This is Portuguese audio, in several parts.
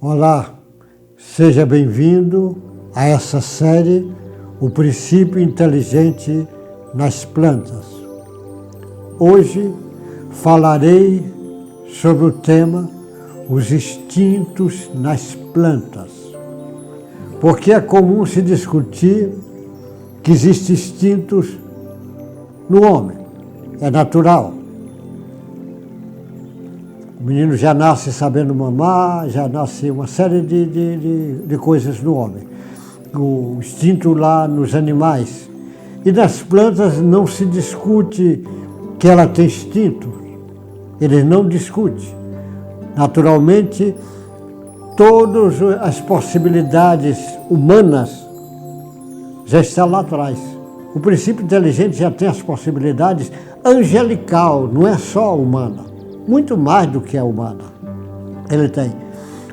Olá, seja bem-vindo a essa série, O Princípio Inteligente nas Plantas. Hoje falarei sobre o tema Os Instintos nas Plantas, porque é comum se discutir que existem instintos no homem, é natural. O menino já nasce sabendo mamar, já nasce uma série de coisas no homem. O instinto lá nos animais. E nas plantas não se discute que ela tem instinto. Eles não discutem. Naturalmente, todas as possibilidades humanas já estão lá atrás. O princípio inteligente já tem as possibilidades angelical, não é só humana. Muito mais do que a humana. Ele tem.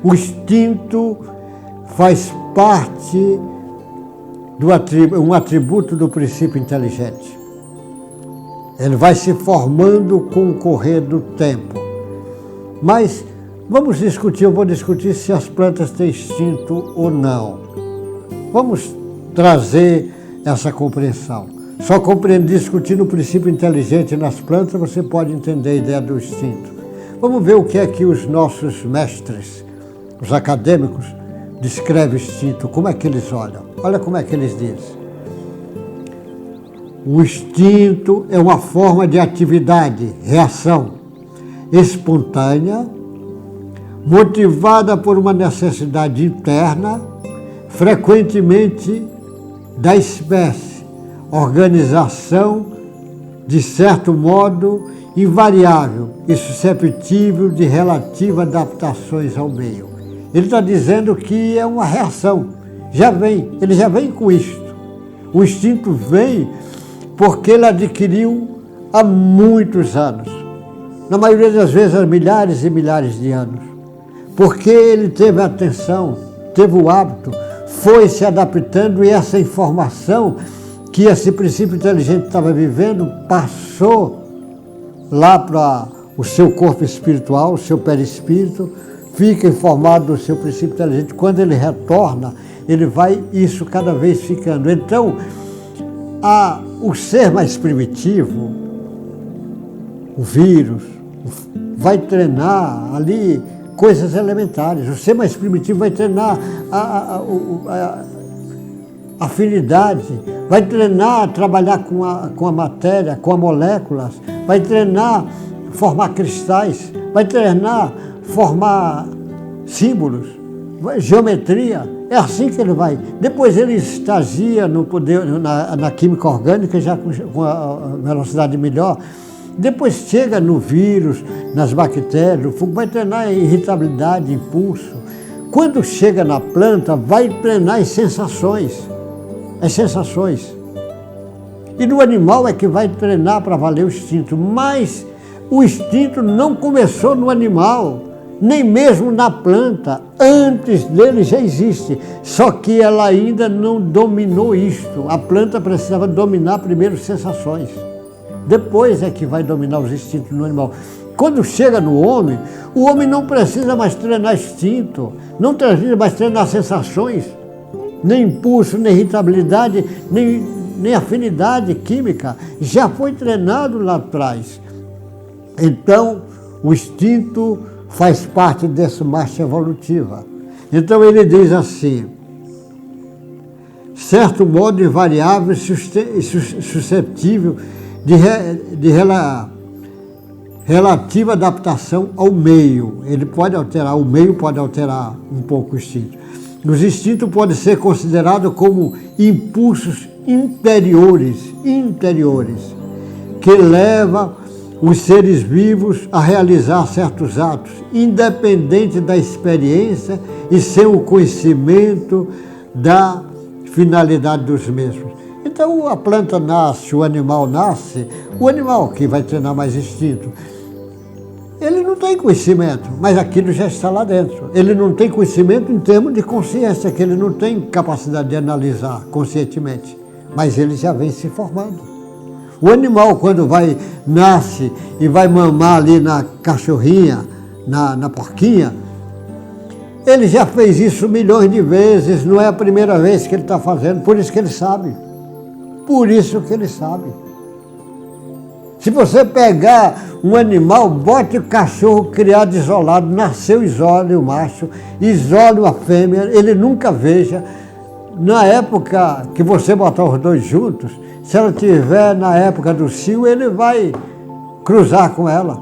O instinto faz parte um atributo do princípio inteligente. Ele vai se formando com o correr do tempo. Mas vamos discutir, eu vou discutir se as plantas têm instinto ou não. Vamos trazer essa compreensão. Só discutindo o princípio inteligente nas plantas, você pode entender a ideia do instinto. Vamos ver o que é que os nossos mestres, os acadêmicos, descrevem o instinto, como é que eles olham. Olha como é que eles dizem. O instinto é uma forma de atividade, reação espontânea, motivada por uma necessidade interna, frequentemente da espécie. Organização, de certo modo, invariável e suscetível de relativas adaptações ao meio. Ele está dizendo que é uma reação, ele já vem com isto. O instinto vem porque ele adquiriu há muitos anos, na maioria das vezes há milhares e milhares de anos, porque ele teve a atenção, teve o hábito, foi se adaptando e essa informação que esse princípio inteligente estava vivendo, passou lá para o seu corpo espiritual, o seu perispírito, fica informado do seu princípio inteligente. Quando ele retorna, ele vai isso cada vez ficando. Então, o ser mais primitivo, o vírus, vai treinar ali coisas elementares. O ser mais primitivo vai treinar a afinidade, vai treinar a trabalhar com a matéria, com as moléculas, vai treinar a formar cristais, vai treinar a formar símbolos, geometria. É assim que ele vai. Depois ele estagia no poder, na química orgânica, já com a velocidade melhor. Depois chega no vírus, nas bactérias, o fungo, vai treinar irritabilidade, impulso. Quando chega na planta, vai treinar as sensações. As sensações. E no animal é que vai treinar para valer o instinto. Mas o instinto não começou no animal, nem mesmo na planta. Antes dele já existe. Só que ela ainda não dominou isto. A planta precisava dominar primeiro sensações. Depois é que vai dominar os instintos no animal. Quando chega no homem, o homem não precisa mais treinar instinto, não precisa mais treinar sensações, nem impulso, nem irritabilidade, nem afinidade química. Já foi treinado lá atrás. Então, o instinto faz parte dessa marcha evolutiva. Então, ele diz assim, certo modo invariável e suscetível de relativa adaptação ao meio. Ele pode alterar, o meio pode alterar um pouco o instinto. Os instintos podem ser considerados como impulsos interiores, que levam os seres vivos a realizar certos atos, independente da experiência e sem o conhecimento da finalidade dos mesmos. Então a planta nasce, o animal que vai treinar mais instinto, ele não tem conhecimento, mas aquilo já está lá dentro. Ele não tem conhecimento em termos de consciência, que ele não tem capacidade de analisar conscientemente, mas ele já vem se formando. O animal, quando nasce e vai mamar ali na cachorrinha, na porquinha, Ele já fez isso milhões de vezes, não é a primeira vez que ele está fazendo, por isso que ele sabe. Por isso que ele sabe. Se você pegar um animal, bote o cachorro criado isolado, nasceu, isole o macho, isole a fêmea, ele nunca veja. Na época que você botar os dois juntos, se ela estiver na época do cio, ele vai cruzar com ela.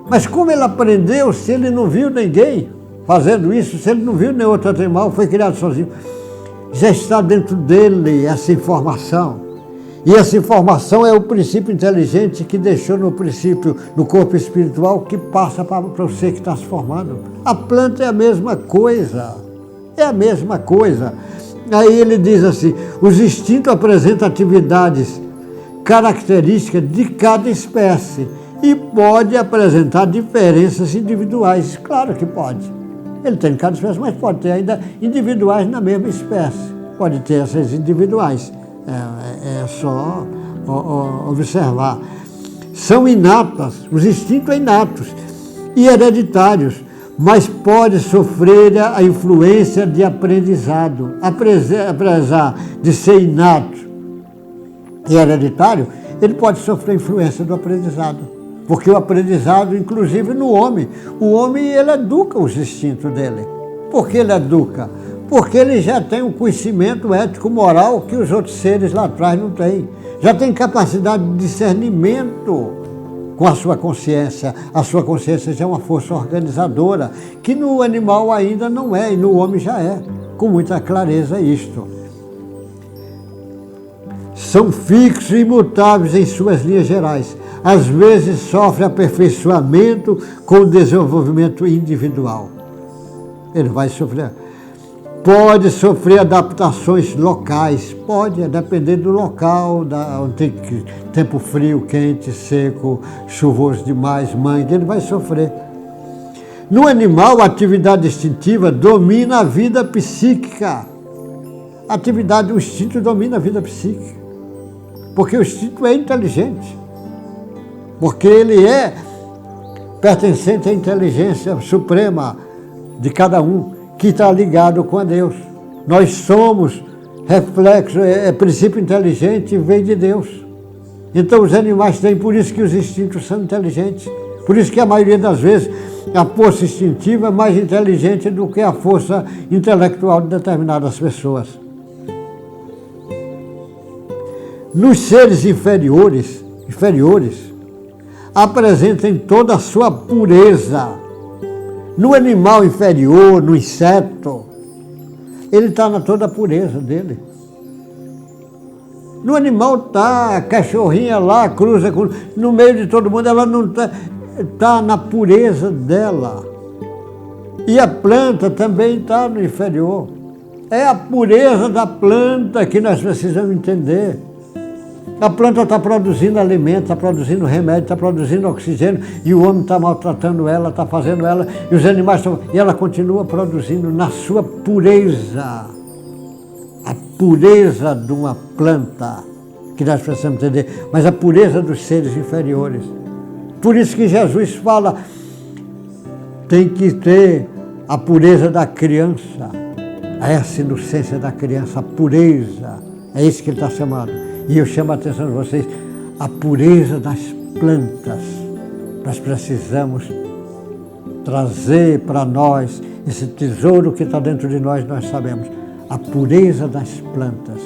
Mas como ele aprendeu, se ele não viu ninguém fazendo isso, se ele não viu nenhum outro animal, foi criado sozinho, já está dentro dele essa informação. E essa informação é o princípio inteligente que deixou no princípio, no corpo espiritual, que passa para o ser que está se formando. A planta é a mesma coisa. É a mesma coisa. Aí ele diz assim, os instintos apresentam atividades características de cada espécie e pode apresentar diferenças individuais. Claro que pode. Ele tem cada espécie, mas pode ter ainda individuais na mesma espécie. Pode ter essas individuais. É só observar. São inatas, os instintos inatos e hereditários, mas pode sofrer a influência de aprendizado. Apesar de ser inato e hereditário, ele pode sofrer a influência do aprendizado. Porque o aprendizado, inclusive no homem, o homem ele educa os instintos dele. Por que ele educa? Porque ele já tem um conhecimento ético-moral que os outros seres lá atrás não têm. Já tem capacidade de discernimento com a sua consciência. A sua consciência já é uma força organizadora, que no animal ainda não é, e no homem já é, com muita clareza isto. São fixos e imutáveis em suas linhas gerais. Às vezes sofre aperfeiçoamento com o desenvolvimento individual. Ele vai sofrer. Pode sofrer adaptações locais, pode, depender do local, onde tem tempo frio, quente, seco, chuvoso demais, mangue, ele vai sofrer. No animal, a atividade instintiva domina a vida psíquica. O instinto domina a vida psíquica. Porque o instinto é inteligente. Porque ele é pertencente à inteligência suprema de cada um, que está ligado com a Deus. Nós somos reflexo, princípio inteligente vem de Deus. Então os animais têm, por isso que os instintos são inteligentes. Por isso que a maioria das vezes a força instintiva é mais inteligente do que a força intelectual de determinadas pessoas. Nos seres inferiores apresentem toda a sua pureza. No animal inferior, no inseto, ele está na toda a pureza dele. No animal está, a cachorrinha lá cruza no meio de todo mundo, ela não está na pureza dela. E a planta também está no inferior. É a pureza da planta que nós precisamos entender. A planta está produzindo alimento, está produzindo remédio, está produzindo oxigênio, e o homem está maltratando ela, está fazendo ela, e os animais estão... E ela continua produzindo na sua pureza. A pureza de uma planta, que nós precisamos entender, mas a pureza dos seres inferiores. Por isso que Jesus fala, tem que ter a pureza da criança, essa inocência da criança, a pureza, é isso que ele está chamando. E eu chamo a atenção de vocês, a pureza das plantas. Nós precisamos trazer para nós esse tesouro que está dentro de nós sabemos, a pureza das plantas.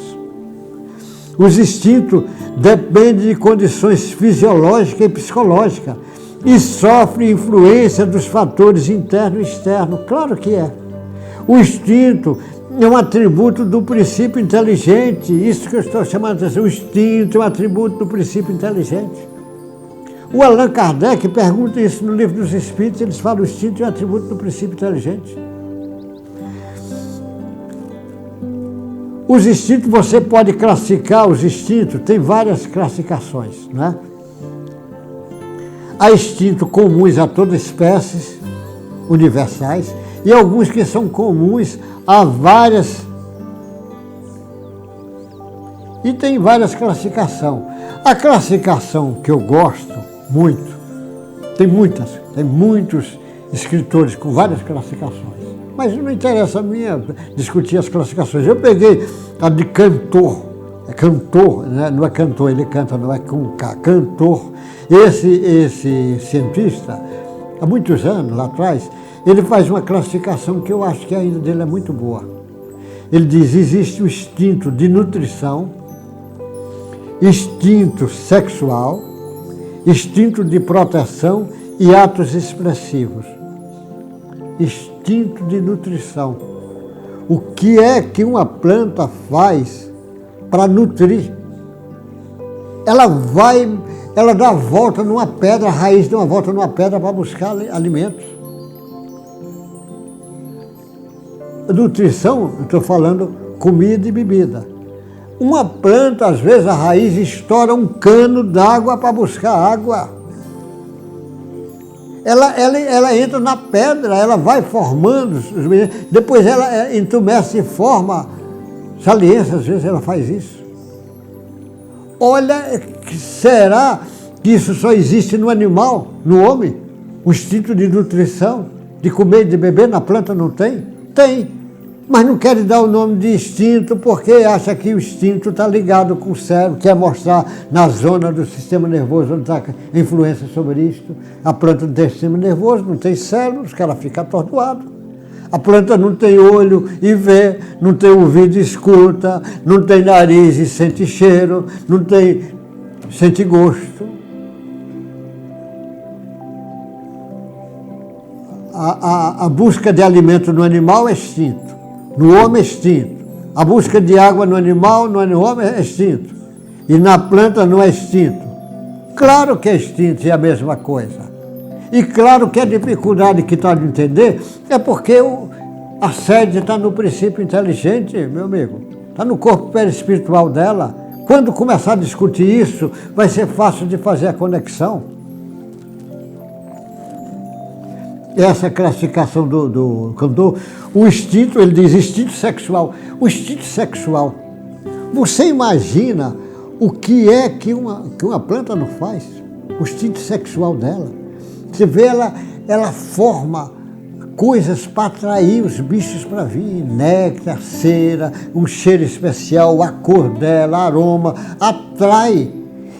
Os instintos dependem de condições fisiológicas e psicológicas e sofrem influência dos fatores interno e externo. Claro que é. O instinto é um atributo do princípio inteligente, isso que eu estou chamando a atenção, o instinto é um atributo do princípio inteligente. O Allan Kardec pergunta isso no Livro dos Espíritos, eles falam que o instinto é um atributo do princípio inteligente. Os instintos, você pode classificar os instintos, tem várias classificações, né? Há instintos comuns a todas as espécies, universais, e alguns que são comuns a várias, e tem várias classificações. A classificação que eu gosto muito, tem muitos escritores com várias classificações. Mas não interessa a minha discutir as classificações. Eu peguei a de cantor. É cantor, né? Não é cantor, ele canta, não é com K, cantor. Esse cientista, há muitos anos lá atrás, ele faz uma classificação que eu acho que ainda dele é muito boa. Ele diz: existe o instinto de nutrição, instinto sexual, instinto de proteção e atos expressivos. Instinto de nutrição. O que é que uma planta faz para nutrir? Ela dá a volta numa pedra, a raiz dá uma volta numa pedra para buscar alimentos. Nutrição, eu estou falando comida e bebida. Uma planta, às vezes, a raiz estoura um cano d'água para buscar água. Ela entra na pedra, ela vai formando, depois ela entumece e forma saliência, às vezes ela faz isso. Olha, será que isso só existe no animal, no homem? O instinto de nutrição, de comer e de beber, na planta não tem? Tem, mas não quer dar o nome de instinto porque acha que o instinto está ligado com o cérebro, quer mostrar na zona do sistema nervoso onde está a influência sobre isto. A planta não tem sistema nervoso, não tem cérebro, os caras ficam atordoados. A planta não tem olho e vê, não tem ouvido e escuta, não tem nariz e sente cheiro, não tem sente gosto. A busca de alimento no animal é instinto, no homem é instinto. A busca de água no animal, no homem é instinto. E na planta não é instinto. Claro que é instinto e é a mesma coisa. E claro que a dificuldade que está de entender é porque a sede está no princípio inteligente, meu amigo. Está no corpo perispiritual dela. Quando começar a discutir isso, vai ser fácil de fazer a conexão. Essa classificação do cantor, o instinto, ele diz instinto sexual. O instinto sexual, você imagina o que é que uma planta não faz? O instinto sexual dela. Você vê, ela forma coisas para atrair os bichos para vir, néctar, cera, um cheiro especial, a cor dela, aroma, atrai.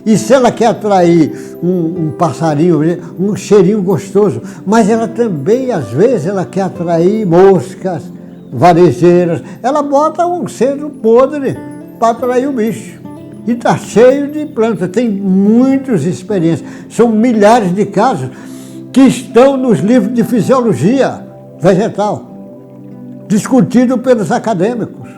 E se ela quer atrair um passarinho, um cheirinho gostoso, mas ela também, às vezes, ela quer atrair moscas, varejeiras, ela bota um cedo podre para atrair o bicho. E está cheio de plantas, tem muitas experiências, são milhares de casos que estão nos livros de fisiologia vegetal, discutido pelos acadêmicos.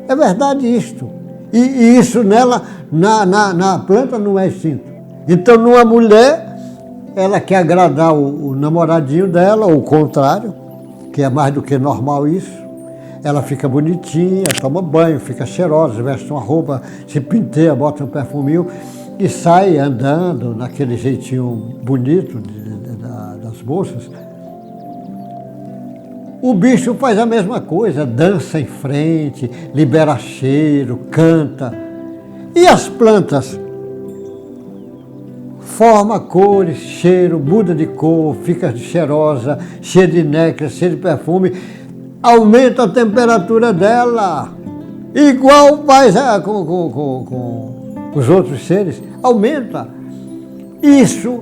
É verdade isto. E isso nela, na planta não é instinto. Então, numa mulher, ela quer agradar o namoradinho dela, ou o contrário, que é mais do que normal isso. Ela fica bonitinha, toma banho, fica cheirosa, veste uma roupa, se penteia, bota um perfuminho e sai andando naquele jeitinho bonito das moças. O bicho faz a mesma coisa, dança em frente, libera cheiro, canta. E as plantas? Forma cores, cheiro, muda de cor, fica cheirosa, cheia de néctar, cheia de perfume, aumenta a temperatura dela. Igual faz com os outros seres, aumenta. Isso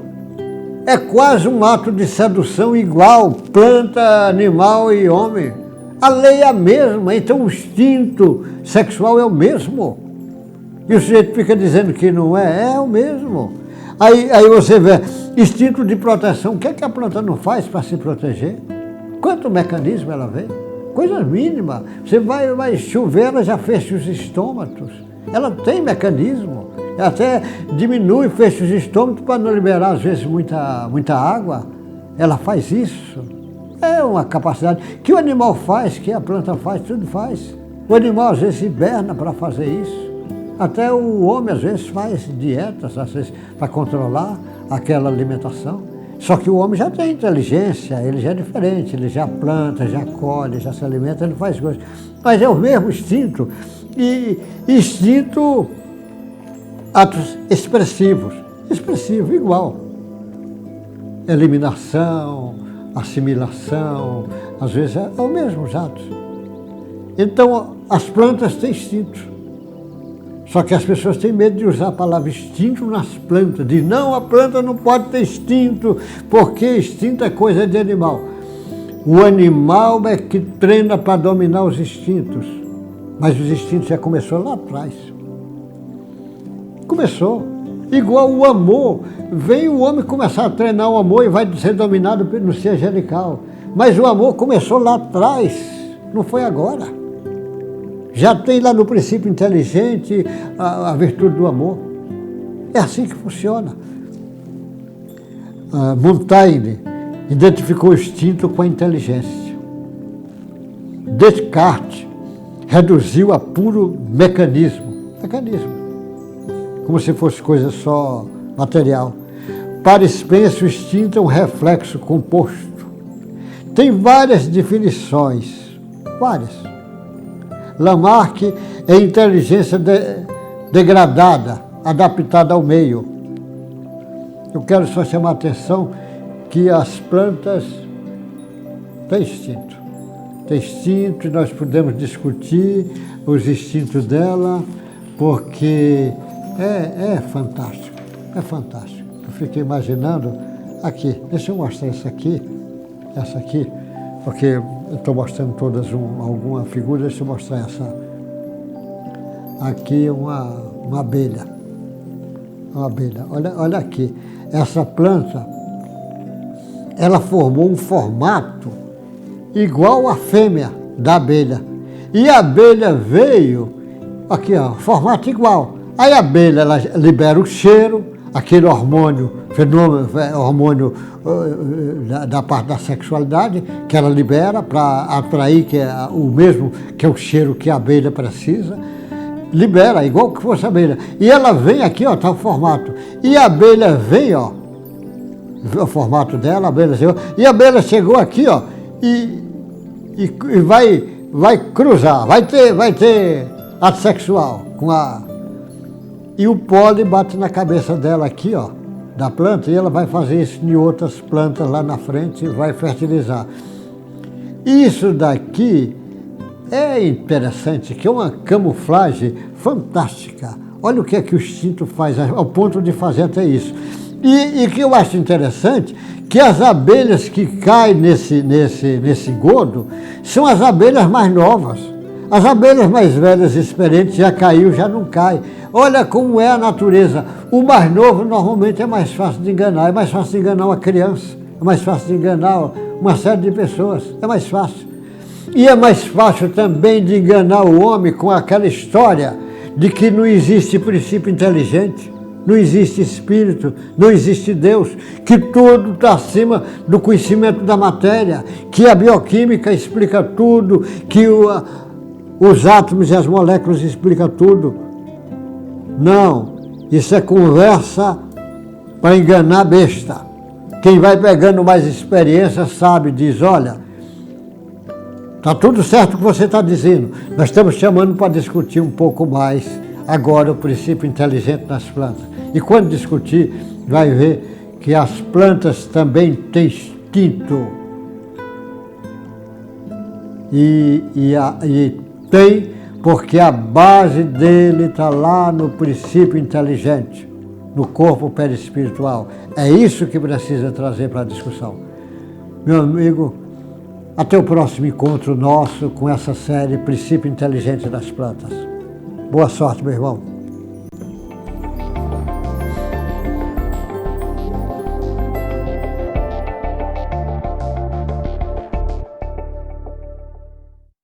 é quase um ato de sedução igual, planta, animal e homem. A lei é a mesma, então o instinto sexual é o mesmo. E o sujeito fica dizendo que não é, é o mesmo. Aí você vê, instinto de proteção, o que é que a planta não faz para se proteger? Quanto mecanismo ela vê? Coisa mínima. Você vai chover, ela já fecha os estômatos. Ela tem mecanismo. Até diminui, fecha os estômagos para não liberar, às vezes, muita água. Ela faz isso. É uma capacidade que o animal faz, que a planta faz, tudo faz. O animal, às vezes, hiberna para fazer isso. Até o homem, às vezes, faz dietas, às vezes, para controlar aquela alimentação. Só que o homem já tem inteligência, ele já é diferente, ele já planta, já colhe, já se alimenta, ele faz coisas. Mas é o mesmo instinto. E instinto, atos expressivos. Expressivo, igual. Eliminação, assimilação, Às vezes é o mesmo jato. Então, as plantas têm instinto. Só que as pessoas têm medo de usar a palavra instinto nas plantas. Diz, não, a planta não pode ter instinto, porque instinto é coisa de animal. O animal é que treina para dominar os instintos. Mas os instintos já começou lá atrás. Começou. Igual o amor. Vem o homem começar a treinar o amor e vai ser dominado no ser angelical. Mas o amor começou lá atrás, não foi agora. Já tem lá no princípio inteligente a virtude do amor. É assim que funciona. Montaigne identificou o instinto com a inteligência. Descartes reduziu a puro mecanismo. Como se fosse coisa só material. Para Spencer, o instinto é um reflexo composto. Tem várias definições, várias. Lamarck é inteligência degradada, adaptada ao meio. Eu quero só chamar a atenção que as plantas têm instinto. Tem instinto e nós podemos discutir os instintos dela, porque é fantástico, é fantástico. Eu fiquei imaginando aqui, deixa eu mostrar essa aqui, porque eu estou mostrando todas alguma figura, deixa eu mostrar essa. Aqui uma abelha. Uma abelha. Olha aqui. Essa planta, ela formou um formato igual à fêmea da abelha. E a abelha veio, aqui ó, formato igual. Aí a abelha, ela libera o cheiro, aquele hormônio, hormônio da parte da sexualidade, que ela libera para atrair, que é o mesmo que é o cheiro que a abelha precisa, libera, igual que fosse a abelha. E ela vem aqui, ó, tá o formato. E a abelha vem, ó, o formato dela, a abelha chegou, e a abelha chegou aqui, ó, e vai cruzar, vai ter ato sexual com a... E o pólen bate na cabeça dela aqui, ó, da planta, e ela vai fazer isso em outras plantas lá na frente e vai fertilizar. Isso daqui é interessante, que é uma camuflagem fantástica. Olha o que é que o instinto faz, ao ponto de fazer até isso. E que eu acho interessante, que as abelhas que caem nesse engodo são as abelhas mais novas. As abelhas mais velhas, experientes, já caiu, já não cai. Olha como é a natureza. O mais novo normalmente é mais fácil de enganar. É mais fácil de enganar uma criança, é mais fácil de enganar uma série de pessoas. É mais fácil. E é mais fácil também de enganar o homem com aquela história de que não existe princípio inteligente, não existe espírito, não existe Deus, que tudo está acima do conhecimento da matéria, que a bioquímica explica tudo, que os átomos e as moléculas explicam tudo. Não, isso é conversa para enganar besta. Quem vai pegando mais experiência sabe, diz, olha, está tudo certo o que você está dizendo, nós estamos chamando para discutir um pouco mais agora o princípio inteligente das plantas. E quando discutir, vai ver que as plantas também têm instinto. E tem, porque a base dele está lá no princípio inteligente, no corpo perispiritual. É isso que precisa trazer para a discussão. Meu amigo, até o próximo encontro nosso com essa série Princípio Inteligente das Plantas. Boa sorte, meu irmão.